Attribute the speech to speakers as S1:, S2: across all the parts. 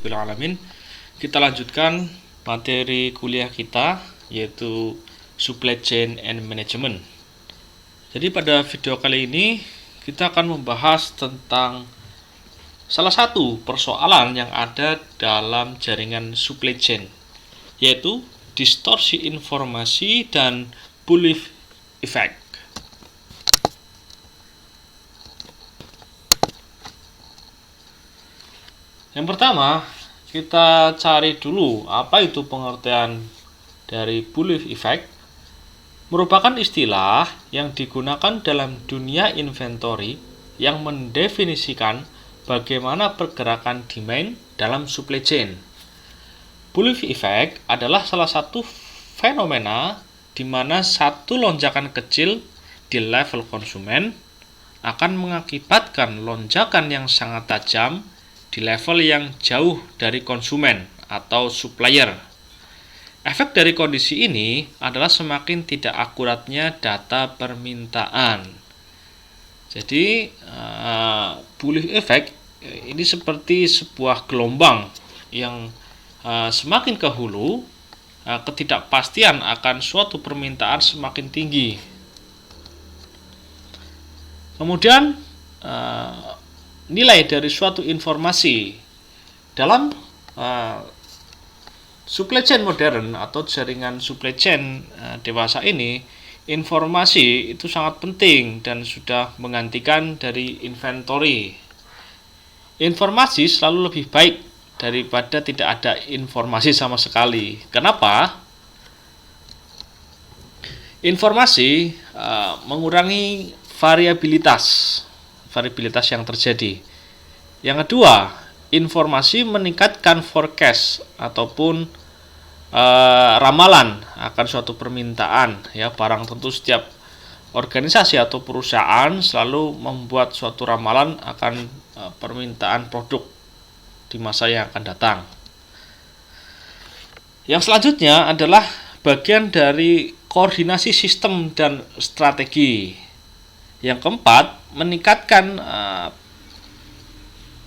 S1: Rabbil Alamin. Kita lanjutkan materi kuliah kita, yaitu Supply Chain and Management. Jadi pada video kali ini kita akan membahas tentang salah satu persoalan yang ada dalam jaringan supply chain, yaitu distorsi informasi dan bullwhip effect. Yang pertama, kita cari dulu apa itu pengertian dari bullwhip effect. Merupakan istilah yang digunakan dalam dunia inventory yang mendefinisikan bagaimana pergerakan demand dalam supply chain. Bullwhip effect adalah salah satu fenomena di mana satu lonjakan kecil di level konsumen akan mengakibatkan lonjakan yang sangat tajam di level yang jauh dari konsumen atau supplier. Efek dari kondisi ini adalah semakin tidak akuratnya data permintaan. Jadi, bullwhip effect ini seperti sebuah gelombang yang semakin ke hulu, ketidakpastian akan suatu permintaan semakin tinggi. Kemudian, nilai dari suatu informasi dalam supply chain modern atau jaringan supply chain dewasa ini, informasi itu sangat penting dan sudah menggantikan dari inventory. Informasi selalu lebih baik daripada tidak ada informasi sama sekali. Kenapa? Informasi mengurangi variabilitas yang terjadi. Yang kedua, informasi meningkatkan forecast ataupun ramalan akan suatu permintaan. Ya, barang tentu setiap organisasi atau perusahaan selalu membuat suatu ramalan akan permintaan produk di masa yang akan datang. Yang selanjutnya adalah bagian dari koordinasi sistem dan strategi. Yang keempat, meningkatkan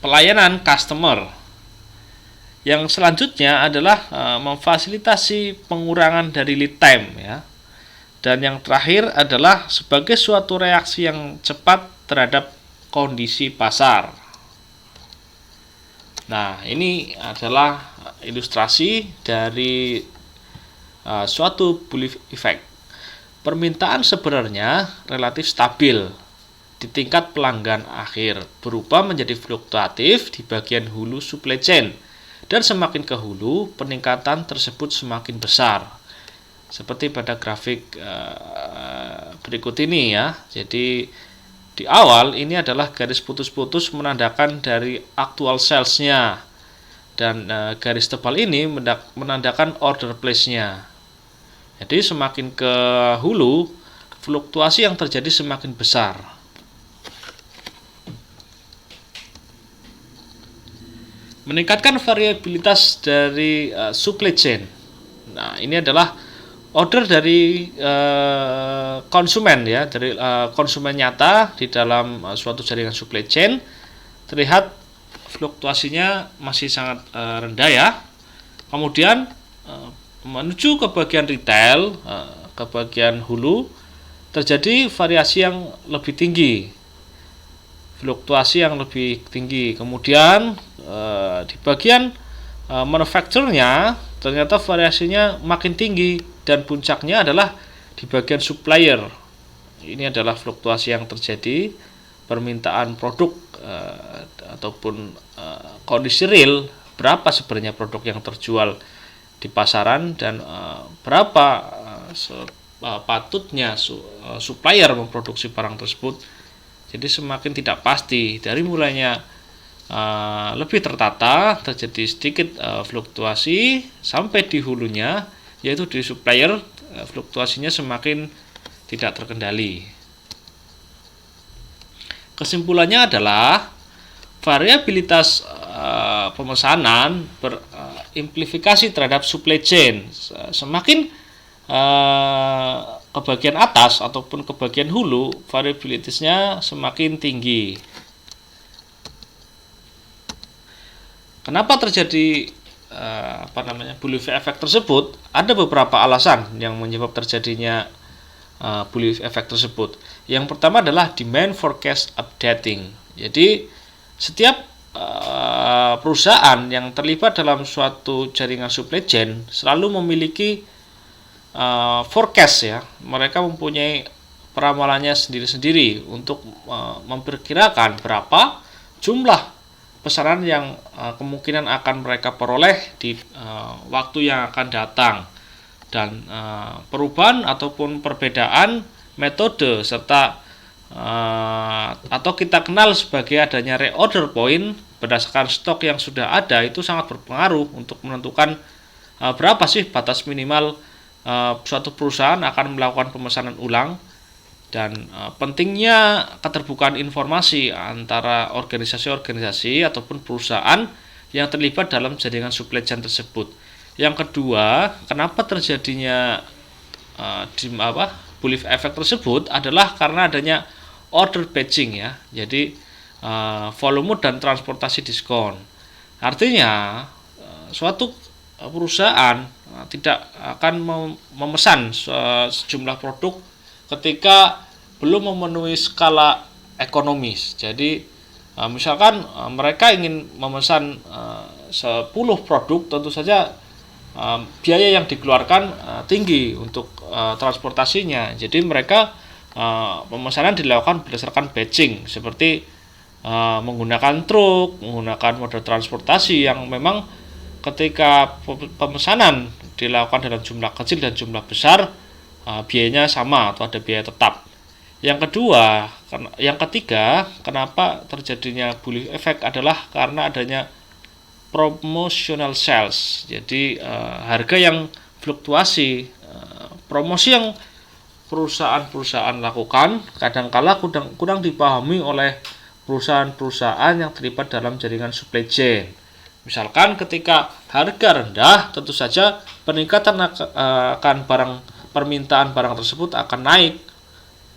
S1: pelayanan customer. Yang selanjutnya adalah memfasilitasi pengurangan dari lead time, ya. Dan yang terakhir adalah sebagai suatu reaksi yang cepat terhadap kondisi pasar. Nah, ini adalah ilustrasi dari suatu bullwhip effect. Permintaan sebenarnya relatif stabil di tingkat pelanggan akhir, berubah menjadi fluktuatif di bagian hulu supply chain, dan semakin ke hulu peningkatan tersebut semakin besar. Seperti pada grafik berikut ini, ya. Jadi di awal ini adalah garis putus-putus menandakan dari actual sales-nya, dan garis tebal ini menandakan order place-nya. Jadi semakin ke hulu, fluktuasi yang terjadi semakin besar. Meningkatkan variabilitas dari supply chain. Nah, ini adalah order dari konsumen, ya, dari konsumen nyata di dalam suatu jaringan supply chain. Terlihat fluktuasinya masih sangat rendah, ya. Kemudian menuju ke bagian retail, ke bagian hulu, terjadi variasi yang lebih tinggi, fluktuasi yang lebih tinggi. Kemudian di bagian manufacturernya ternyata variasinya makin tinggi, dan puncaknya adalah di bagian supplier. Ini adalah fluktuasi yang terjadi, permintaan produk ataupun kondisi real, berapa sebenarnya produk yang terjual di pasaran, dan berapa patutnya supplier memproduksi barang tersebut. Jadi semakin tidak pasti, dari mulainya lebih tertata, terjadi sedikit fluktuasi, sampai di hulunya, yaitu di supplier, fluktuasinya semakin tidak terkendali. Kesimpulannya adalah variabilitas pemesanan berimplifikasi terhadap supply chain. Semakin ke bagian atas ataupun ke bagian hulu, variabilitasnya semakin tinggi. kenapa terjadi bullwhip effect tersebut? Ada beberapa alasan yang menyebab terjadinya bullwhip effect tersebut. Yang pertama adalah demand forecast updating. Jadi setiap perusahaan yang terlibat dalam suatu jaringan supply chain selalu memiliki forecast ya. Mereka mempunyai peramalannya sendiri-sendiri untuk memperkirakan berapa jumlah pesanan yang kemungkinan akan mereka peroleh di waktu yang akan datang, dan perubahan ataupun perbedaan metode serta atau kita kenal sebagai adanya reorder point berdasarkan stok yang sudah ada itu sangat berpengaruh untuk menentukan berapa sih batas minimal suatu perusahaan akan melakukan pemesanan ulang. Dan pentingnya keterbukaan informasi antara organisasi-organisasi ataupun perusahaan yang terlibat dalam jaringan supply chain tersebut. Yang kedua, kenapa terjadinya bullwhip effect tersebut adalah karena adanya order batching ya. Jadi volume dan transportasi diskon. Artinya suatu perusahaan tidak akan memesan sejumlah produk ketika belum memenuhi skala ekonomis. Jadi misalkan mereka ingin memesan 10 produk, tentu saja biaya yang dikeluarkan tinggi untuk transportasinya. Jadi mereka pemesanan dilakukan berdasarkan batching, seperti menggunakan truk, menggunakan moda transportasi yang memang ketika pemesanan dilakukan dalam jumlah kecil dan jumlah besar, biayanya sama atau ada biaya tetap. Yang ketiga, kenapa terjadinya bullwhip effect adalah karena adanya promotional sales. Jadi harga yang fluktuasi, promosi yang perusahaan-perusahaan lakukan kadangkala kurang dipahami oleh perusahaan-perusahaan yang terlibat dalam jaringan supply chain. Misalkan ketika harga rendah, tentu saja peningkatan akan permintaan barang tersebut akan naik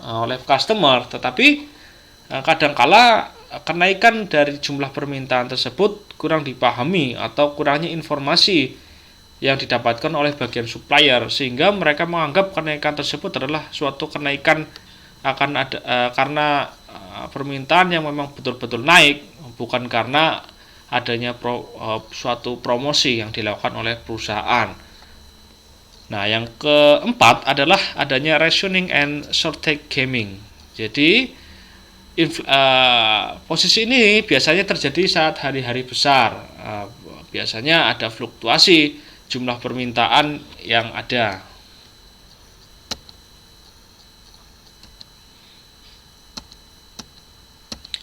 S1: oleh customer, tetapi kadangkala kenaikan dari jumlah permintaan tersebut kurang dipahami atau kurangnya informasi yang didapatkan oleh bagian supplier, sehingga mereka menganggap kenaikan tersebut adalah suatu kenaikan akan ada karena permintaan yang memang betul-betul naik, bukan karena adanya suatu promosi yang dilakukan oleh perusahaan. Nah, yang keempat adalah adanya rationing and shortage gaming. Jadi posisi ini biasanya terjadi saat hari-hari besar. Biasanya ada fluktuasi jumlah permintaan yang ada.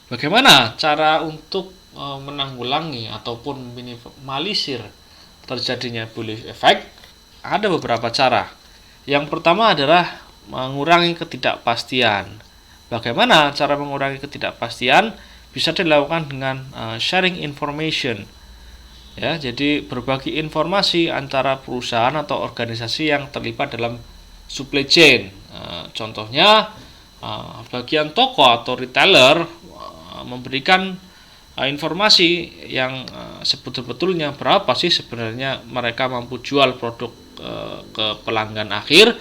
S1: Bagaimana cara untuk menanggulangi ataupun minimalisir terjadinya bullwhip effect? Ada beberapa cara. Yang pertama adalah mengurangi ketidakpastian. Bagaimana cara mengurangi ketidakpastian? Bisa dilakukan dengan sharing information. Ya, jadi berbagi informasi antara perusahaan atau organisasi yang terlibat dalam supply chain. Contohnya bagian toko atau retailer memberikan informasi yang sebetulnya berapa sih sebenarnya mereka mampu jual produk ke pelanggan akhir,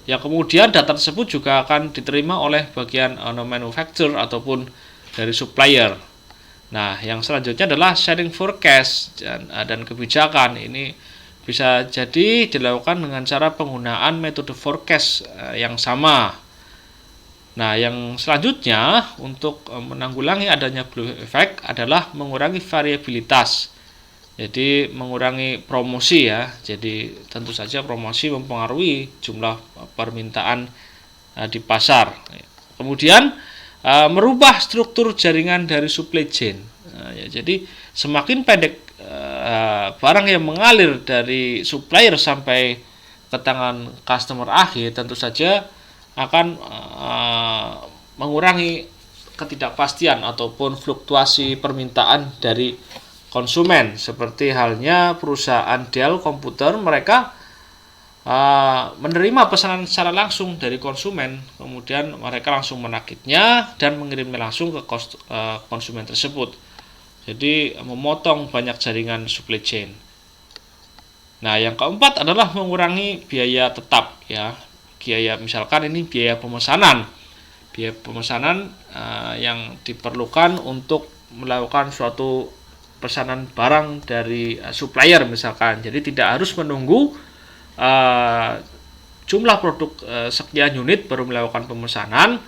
S1: yang kemudian data tersebut juga akan diterima oleh bagian manufacturer ataupun dari supplier. Nah, yang selanjutnya adalah sharing forecast dan kebijakan. Ini bisa jadi dilakukan dengan cara penggunaan metode forecast yang sama. Nah, yang selanjutnya untuk menanggulangi adanya bullwhip effect adalah mengurangi variabilitas. Jadi mengurangi promosi ya. Jadi tentu saja promosi mempengaruhi jumlah permintaan di pasar. Kemudian merubah struktur jaringan dari supply chain. Jadi semakin pendek barang yang mengalir dari supplier sampai ke tangan customer akhir, tentu saja akan mengurangi ketidakpastian ataupun fluktuasi permintaan dari konsumen. Seperti halnya perusahaan Dell komputer, mereka menerima pesanan secara langsung dari konsumen, kemudian mereka langsung menakitnya dan mengirimnya langsung ke konsumen tersebut. Jadi memotong banyak jaringan supply chain. Nah, yang keempat adalah mengurangi biaya tetap ya. Biaya misalkan ini biaya pemesanan. Biaya pemesanan yang diperlukan untuk melakukan suatu pesanan barang dari supplier misalkan. Jadi tidak harus menunggu jumlah produk sekian unit baru melakukan pemesanan,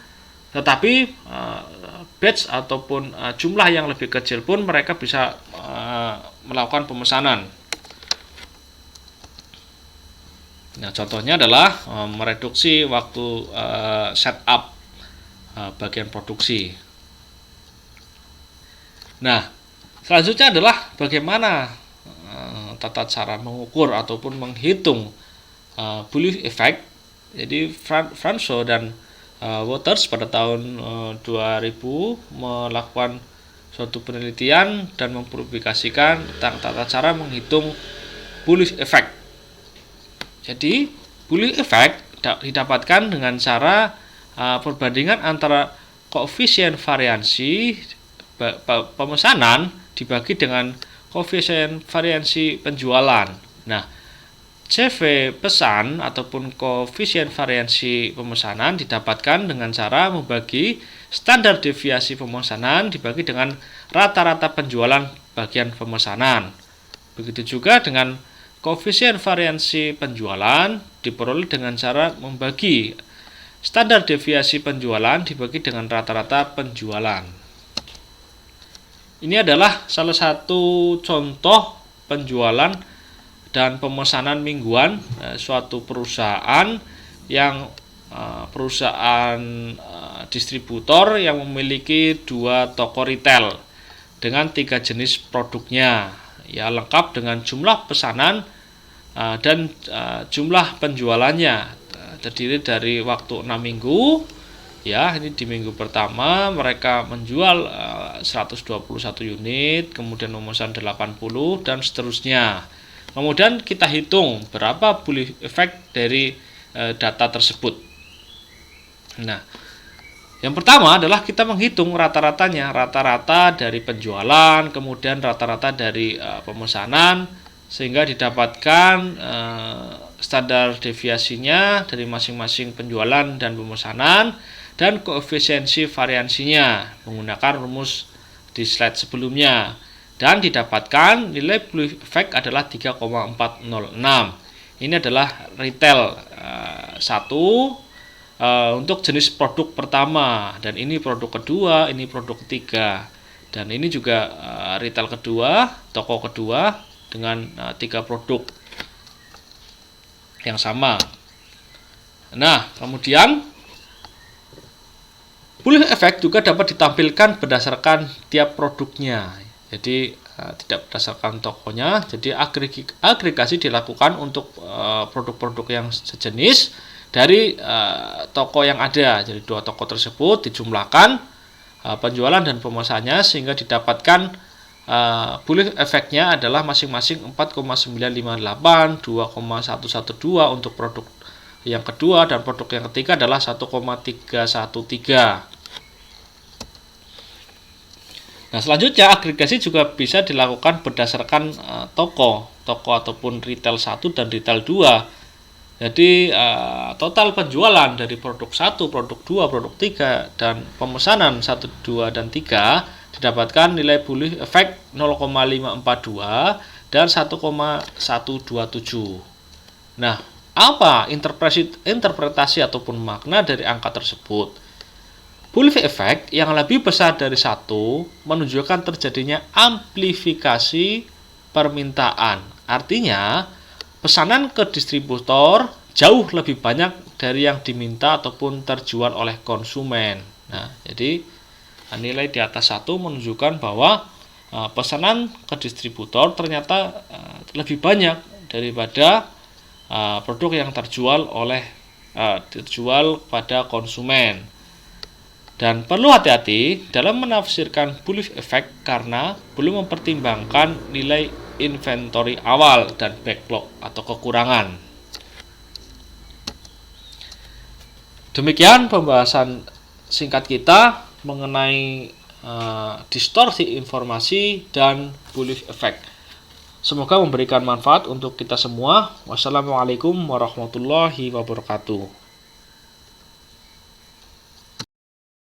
S1: tetapi batch ataupun jumlah yang lebih kecil pun mereka bisa melakukan pemesanan. Nah, contohnya adalah mereduksi waktu setup bagian produksi. Nah, selanjutnya adalah bagaimana tata cara mengukur ataupun menghitung Bull's effect. Jadi Franso dan Waters pada tahun 2000 melakukan suatu penelitian dan mempublikasikan tentang tata cara menghitung Bull's effect. Jadi Bull's effect didapatkan dengan cara perbandingan antara koefisien variansi pemesanan dibagi dengan koefisien variansi penjualan. Nah, CV pesan ataupun koefisien variansi pemesanan didapatkan dengan cara membagi standar deviasi pemesanan dibagi dengan rata-rata penjualan bagian pemesanan. Begitu juga dengan koefisien variansi penjualan diperoleh dengan cara membagi standar deviasi penjualan dibagi dengan rata-rata penjualan. Ini adalah salah satu contoh penjualan dan pemesanan mingguan suatu perusahaan yang perusahaan distributor yang memiliki 2 toko retail dengan 3 jenis produknya, ya, lengkap dengan jumlah pesanan dan jumlah penjualannya, terdiri dari waktu 6 minggu. Ya, ini di minggu pertama mereka menjual 121 unit, kemudian memesan 80 dan seterusnya. Kemudian kita hitung berapa Bull's effect dari data tersebut. Nah, yang pertama adalah kita menghitung rata-ratanya, rata-rata dari penjualan, kemudian rata-rata dari pemesanan, sehingga didapatkan standar deviasinya dari masing-masing penjualan dan pemesanan dan koefisiensi variansinya menggunakan rumus di slide sebelumnya, dan didapatkan nilai Bull's effect adalah 3,406. Ini adalah retail 1 untuk jenis produk pertama, dan ini produk kedua, ini produk ketiga, dan ini juga retail kedua, toko kedua dengan 3 produk yang sama. Nah, kemudian Bull's effect juga dapat ditampilkan berdasarkan tiap produknya. Jadi tidak berdasarkan tokonya. Jadi agregasi dilakukan untuk produk-produk yang sejenis dari toko yang ada. Jadi 2 toko tersebut dijumlahkan penjualan dan pemesanannya sehingga didapatkan Bull's effect-nya adalah masing-masing 4,958, 2,112 untuk produk yang kedua, dan produk yang ketiga adalah 1,313. Nah, selanjutnya agregasi juga bisa dilakukan berdasarkan toko ataupun retail 1 dan retail 2. Jadi total penjualan dari produk 1, produk 2, produk 3 dan pemesanan 1, 2 dan 3 didapatkan nilai Bull's effect 0,542 dan 1,127. Nah, apa interpretasi ataupun makna dari angka tersebut? Bull's effect yang lebih besar dari 1 menunjukkan terjadinya amplifikasi permintaan. Artinya, pesanan ke distributor jauh lebih banyak dari yang diminta ataupun terjual oleh konsumen. Nah, jadi nilai di atas 1 menunjukkan bahwa pesanan ke distributor ternyata lebih banyak daripada produk yang terjual pada konsumen. Dan perlu hati-hati dalam menafsirkan Bull's effect karena belum mempertimbangkan nilai inventory awal dan backlog atau kekurangan. Demikian pembahasan singkat kita mengenai distorsi informasi dan belief effect. Semoga memberikan manfaat untuk kita semua. Wassalamualaikum warahmatullahi wabarakatuh.